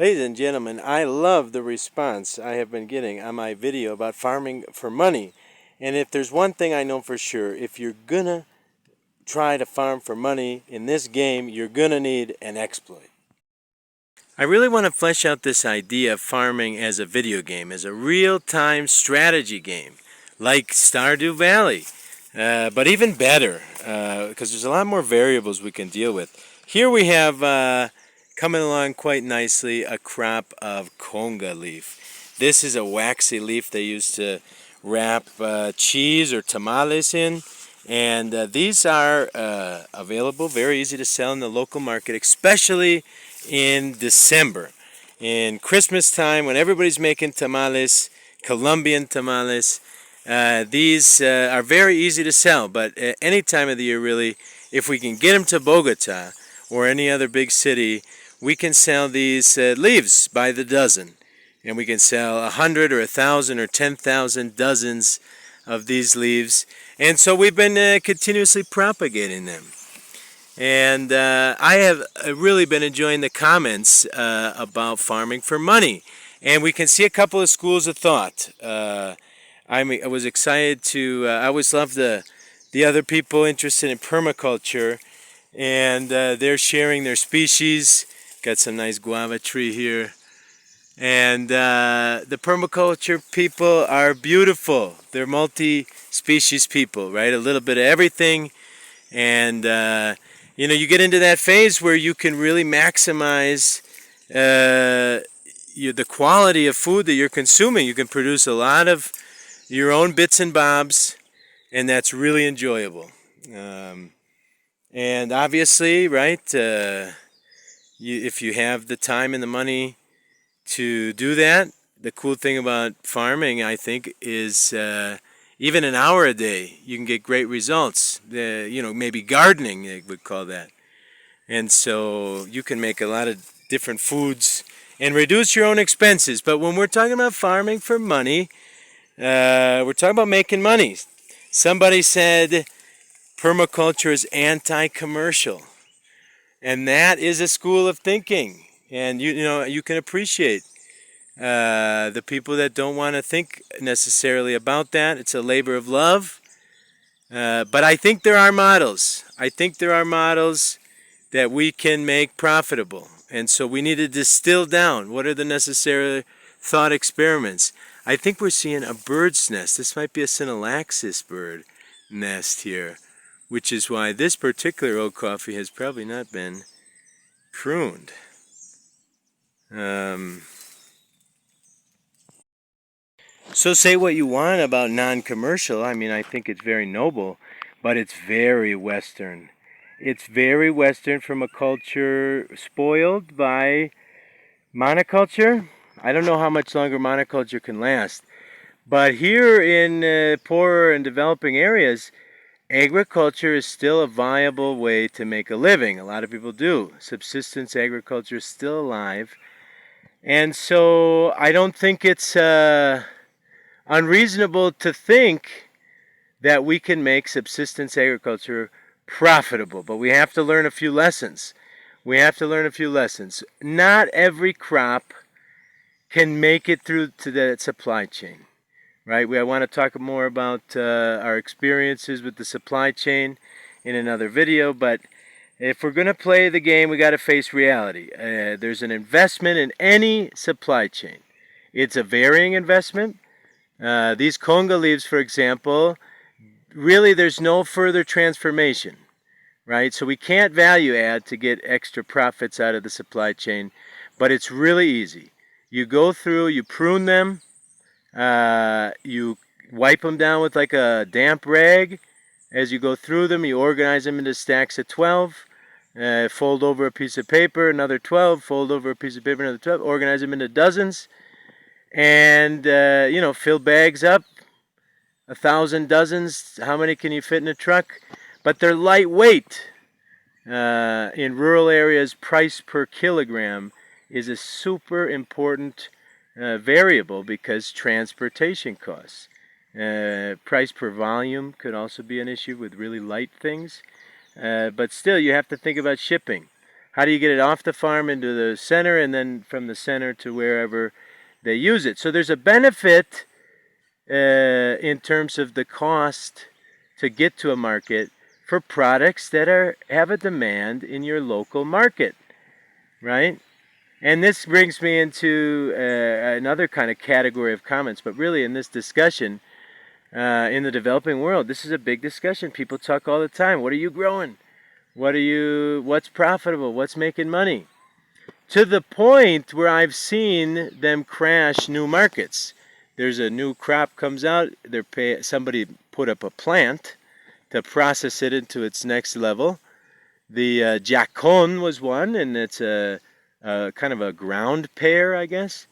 Ladies and gentlemen, I love the response I have been getting on my video about farming for money. And if there's one thing I know for sure, if you're gonna try to farm for money in this game, you're gonna need an exploit. I really want to flesh out this idea of farming as a video game, as a real-time strategy game, like Stardew Valley. But even better, because there's a lot more variables we can deal with. Here we have, coming along quite nicely, a crop of conga leaf. This is a waxy leaf they used to wrap cheese or tamales in. And these are available, very easy to sell in the local market, especially in December. In Christmas time, when everybody's making tamales, Colombian tamales, these are very easy to sell, but at any time of the year, really, if we can get them to Bogota or any other big city, we can sell these leaves by the dozen. And we can sell 100 or 1,000 or 10,000 dozens of these leaves. And so we've been continuously propagating them. And I have really been enjoying the comments about farming for money. And we can see a couple of schools of thought. I was excited to, I always love the other people interested in permaculture, and they're sharing their species. Got some nice guava tree here. And the permaculture people are beautiful. They're multi-species people, right? A little bit of everything. And, you know, you get into that phase where you can really maximize the quality of food that you're consuming. You can produce a lot of your own bits and bobs, and that's really enjoyable. And obviously, right, if you have the time and the money to do that, the cool thing about farming, I think, is even an hour a day, you can get great results. You know, maybe gardening, they would call that. And so you can make a lot of different foods and reduce your own expenses. But when we're talking about farming for money, we're talking about making money. Somebody said permaculture is anti-commercial, and that is a school of thinking. And you know, you can appreciate the people that don't want to think necessarily about that. It's a labor of love. But I think there are models. I think there are models that we can make profitable. And so we need to distill down what are the necessary thought experiments. I think we're seeing a bird's nest. This might be a Synallaxis bird nest here, which is why this particular oak coffee has probably not been pruned. So say what you want about non-commercial. I mean, I think it's very noble, but it's very Western. It's very Western from a culture spoiled by monoculture. I don't know how much longer monoculture can last. But here in poorer and developing areas, agriculture is still a viable way to make a living. A lot of people do. Subsistence agriculture is still alive. And so I don't think it's unreasonable to think that we can make subsistence agriculture profitable. But we have to learn a few lessons. We have to learn a few lessons. Not every crop can make it through to that supply chain, right? I want to talk more about our experiences with the supply chain in another video, but if we're going to play the game, we got to face reality. There's an investment in any supply chain. It's a varying investment. These conga leaves, for example, really there's no further transformation, right? So we can't value add to get extra profits out of the supply chain, but it's really easy. You go through, you prune them, you wipe them down with like a damp rag. As you go through them, you organize them into stacks of 12, fold over a piece of paper, another 12, fold over a piece of paper, another 12, organize them into dozens, and you know, fill bags up, 1,000 dozens. How many can you fit in a truck? But they're lightweight. In rural areas, price per kilogram is a super important variable because transportation costs. Price per volume could also be an issue with really light things. But still, you have to think about shipping. How do you get it off the farm into the center, and then from the center to wherever they use it? So there's a benefit in terms of the cost to get to a market for products that have a demand in your local market, right? And this brings me into another kind of category of comments, but really in this discussion, in the developing world, this is a big discussion. People talk all the time. What are you growing? What's profitable? What's making money? To the point where I've seen them crash new markets. There's a new crop comes out. Somebody put up a plant to process it into its next level. The jacon was one, and it's a kind of a ground pear, I guess.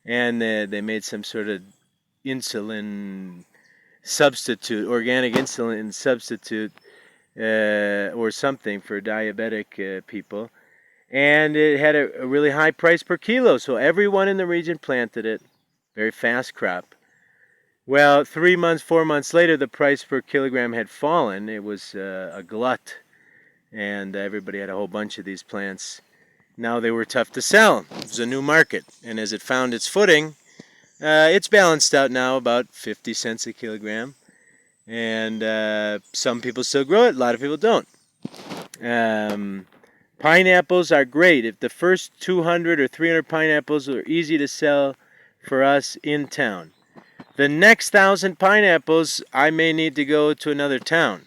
And they made some sort of insulin substitute, organic insulin substitute, or something for diabetic people. And it had a really high price per kilo, so everyone in the region planted it. Very fast crop. Well, 3 months, 4 months later, the price per kilogram had fallen. It was a glut, and everybody had a whole bunch of these plants. Now they were tough to sell. It was a new market, and as it found its footing, it's balanced out now, about 50 cents a kilogram. And some people still grow it, a lot of people don't. Pineapples are great. If the first 200 or 300 pineapples are easy to sell for us in town, the next 1,000 pineapples I may need to go to another town,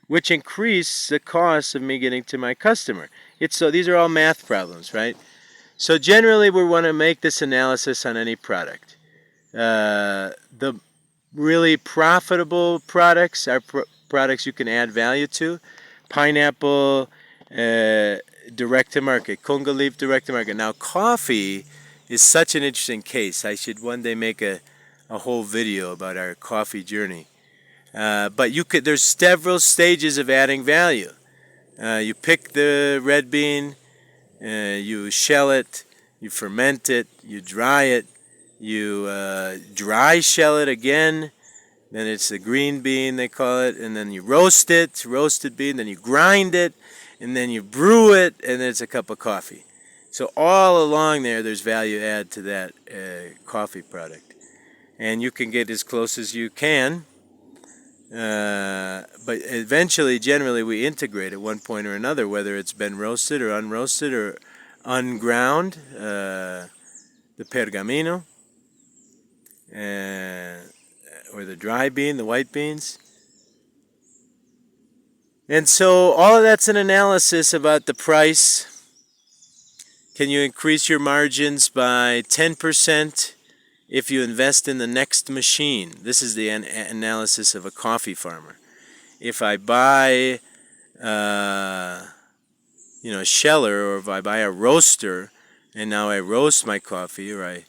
which increase the cost of me getting to my customer. So these are all math problems, right? So generally we want to make this analysis on any product. The really profitable products are products you can add value to. Pineapple, direct to market. Conga leaf, direct to market. Now coffee is such an interesting case. I should one day make a whole video about our coffee journey. But there's several stages of adding value. You pick the red bean, you shell it, you ferment it, you dry it, you dry shell it again, then it's the green bean they call it, and then you roast it, roasted bean, then you grind it, and then you brew it, and then it's a cup of coffee. So all along there's value add to that coffee product. And you can get as close as you can, but eventually, generally, we integrate at one point or another, whether it's been roasted or unroasted or unground, the pergamino, or the dry bean, the white beans. And so all of that's an analysis about the price. Can you increase your margins by 10% if you invest in the next machine? This is the analysis of a coffee farmer. If I buy a sheller, or if I buy a roaster and now I roast my coffee, or I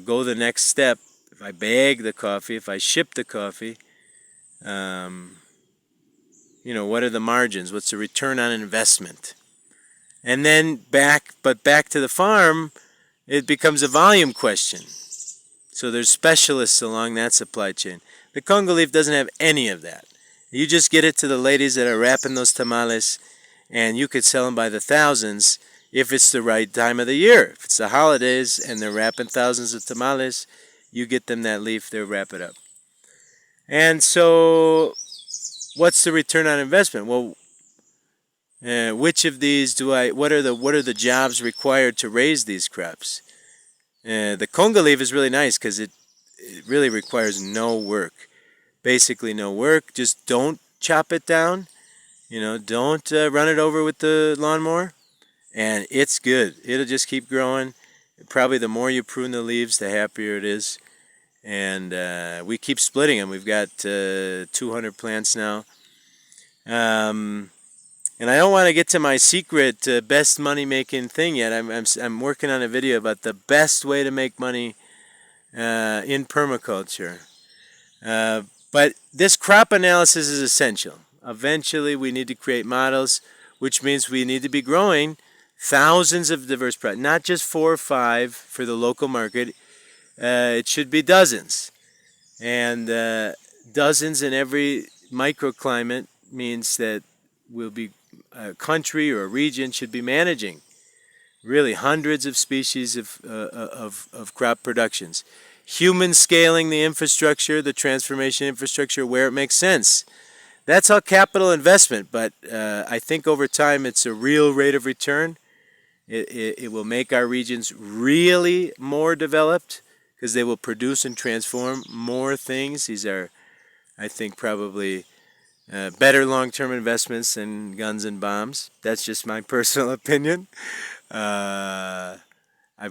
go the next step, if I bag the coffee, if I ship the coffee, what are the margins? What's the return on investment? And then back to the farm, it becomes a volume question. So there's specialists along that supply chain. The Congo leaf doesn't have any of that. You just get it to the ladies that are wrapping those tamales, and you could sell them by the thousands if it's the right time of the year. If it's the holidays and they're wrapping thousands of tamales, you get them that leaf, they'll wrap it up. And so what's the return on investment? Well, which of these what are the jobs required to raise these crops? The Conga leaf is really nice because it really requires no work. Basically no work. Just don't chop it down. Don't run it over with the lawnmower. And it's good. It'll just keep growing. Probably the more you prune the leaves, the happier it is. And we keep splitting them. We've got 200 plants now. And I don't want to get to my secret best money-making thing yet. I'm working on a video about the best way to make money in permaculture. But this crop analysis is essential. Eventually, we need to create models, which means we need to be growing thousands of diverse products, not just 4 or 5 for the local market. It should be dozens. And dozens in every microclimate means that we'll be a country or a region should be managing. Really, hundreds of species of crop productions. Human scaling the infrastructure, the transformation infrastructure where it makes sense. That's all capital investment, but I think over time it's a real rate of return. It will make our regions really more developed because they will produce and transform more things. These are, I think, probably better long-term investments than guns and bombs. That's just my personal opinion. I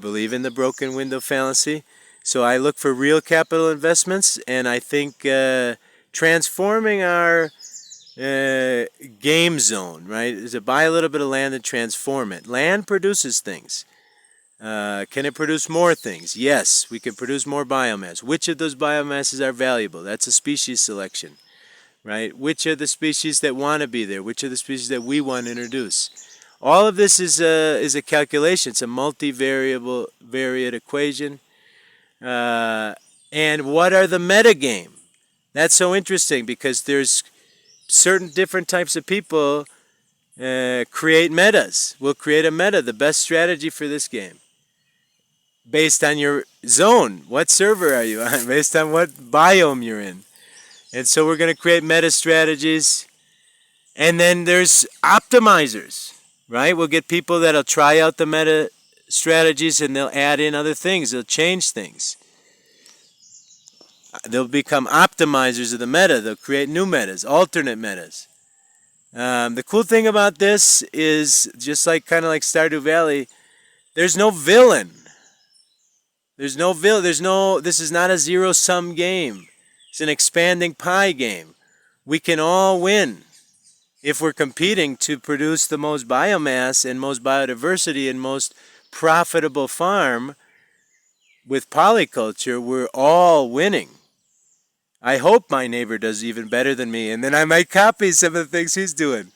believe in the broken window fallacy. So I look for real capital investments, and I think transforming our game zone, right, is to buy a little bit of land and transform it. Land produces things. Can it produce more things? Yes, we can produce more biomass. Which of those biomasses are valuable? That's a species selection, right? Which are the species that want to be there? Which are the species that we want to introduce? All of this is a calculation. It's a multivariate equation. And what are the metagame? That's so interesting because there's certain different types of people create metas. We'll create a meta, the best strategy for this game, based on your zone. What server are you on? Based on what biome you're in. And so we're going to create meta strategies. And then there's optimizers, right? We'll get people that'll try out the meta strategies and they'll add in other things. They'll change things. They'll become optimizers of the meta. They'll create new metas, alternate metas. The cool thing about this is, just like kind of like Stardew Valley, there's no villain. There's no villain. This is not a zero-sum game. It's an expanding pie game. We can all win if we're competing to produce the most biomass and most biodiversity and most profitable farm. With polyculture, we're all winning. I hope my neighbor does even better than me, and then I might copy some of the things he's doing.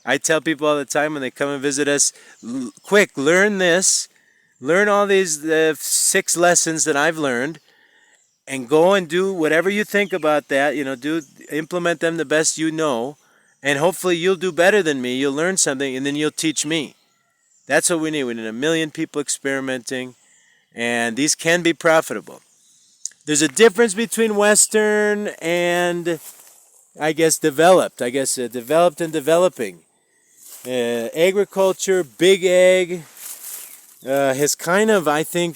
I tell people all the time when they come and visit us, quick, learn this, learn all these 6 lessons that I've learned, and go and do whatever you think about that. Implement them the best you know, and hopefully you'll do better than me. You'll learn something, and then you'll teach me. That's what we need. We need 1 million people experimenting, and these can be profitable. There's a difference between Western and, I guess, developed. Developed and developing. Agriculture, big ag, has kind of, I think,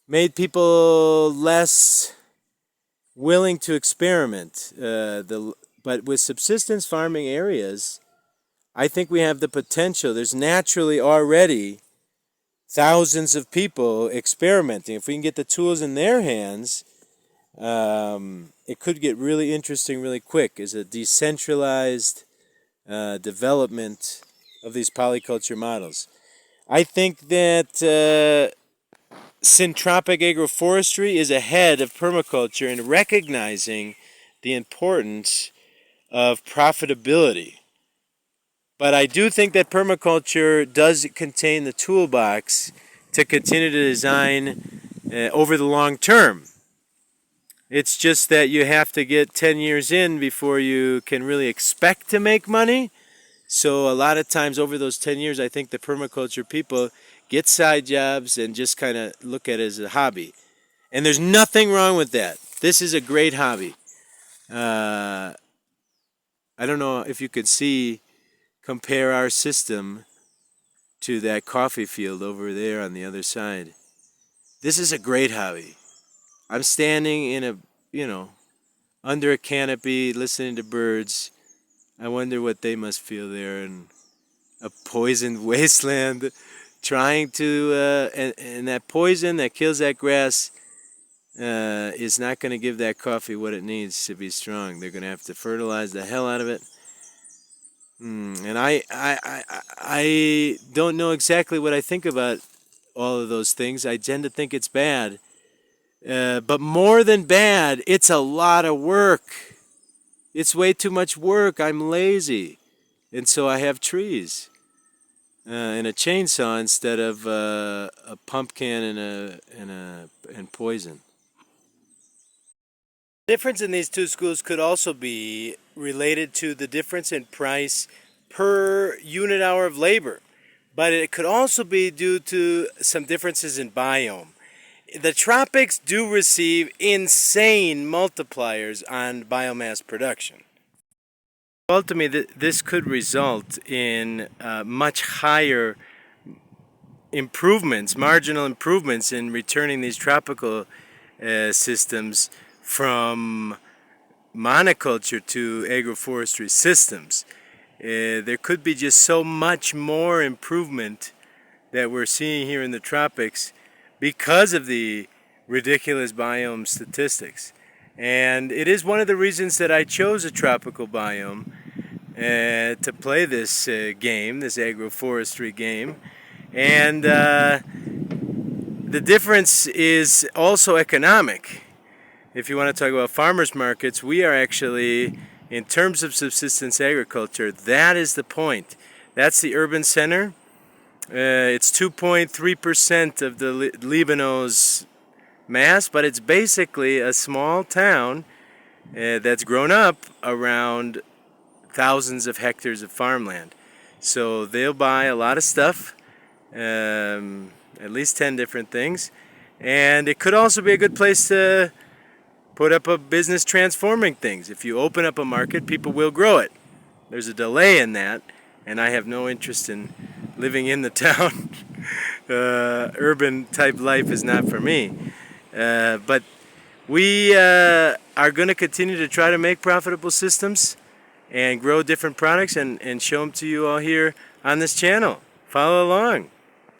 made people less willing to experiment. But with subsistence farming areas, I think we have the potential. There's naturally already thousands of people experimenting. If we can get the tools in their hands, it could get really interesting really quick as a decentralized development of these polyculture models. I think that syntropic agroforestry is ahead of permaculture in recognizing the importance of profitability. But I do think that permaculture does contain the toolbox to continue to design over the long term. It's just that you have to get 10 years in before you can really expect to make money. So a lot of times over those 10 years, I think the permaculture people get side jobs and just kind of look at it as a hobby. And there's nothing wrong with that. This is a great hobby. I don't know if you could compare our system to that coffee field over there on the other side. This is a great hobby. I'm standing in under a canopy listening to birds. I wonder what they must feel there in a poisoned wasteland, trying to, and that poison that kills that grass is not going to give that coffee what it needs to be strong. They're going to have to fertilize the hell out of it. And I don't know exactly what I think about all of those things. I tend to think it's bad. But more than bad, it's a lot of work. It's way too much work. I'm lazy. And so I have trees and a chainsaw instead of a pumpkin and poison. The difference in these two schools could also be related to the difference in price per unit hour of labor. But it could also be due to some differences in biome. The tropics do receive insane multipliers on biomass production. Ultimately, this could result in much higher improvements, marginal improvements in returning these tropical systems from monoculture to agroforestry systems. There could be just so much more improvement that we're seeing here in the tropics because of the ridiculous biome statistics. And it is one of the reasons that I chose a tropical biome to play this game, this agroforestry game. And the difference is also economic. If you want to talk about farmers markets, we are actually, in terms of subsistence agriculture, that is the point. That's the urban center. It's 2.3% of the Libano's mass, but it's basically a small town that's grown up around thousands of hectares of farmland. So they'll buy a lot of stuff, at least 10 different things, and it could also be a good place to put up a business transforming things. If you open up a market, people will grow it. There's a delay in that, and I have no interest in living in the town. Urban type life is not for me. But we are going to continue to try to make profitable systems and grow different products and show them to you all here on this channel. Follow along.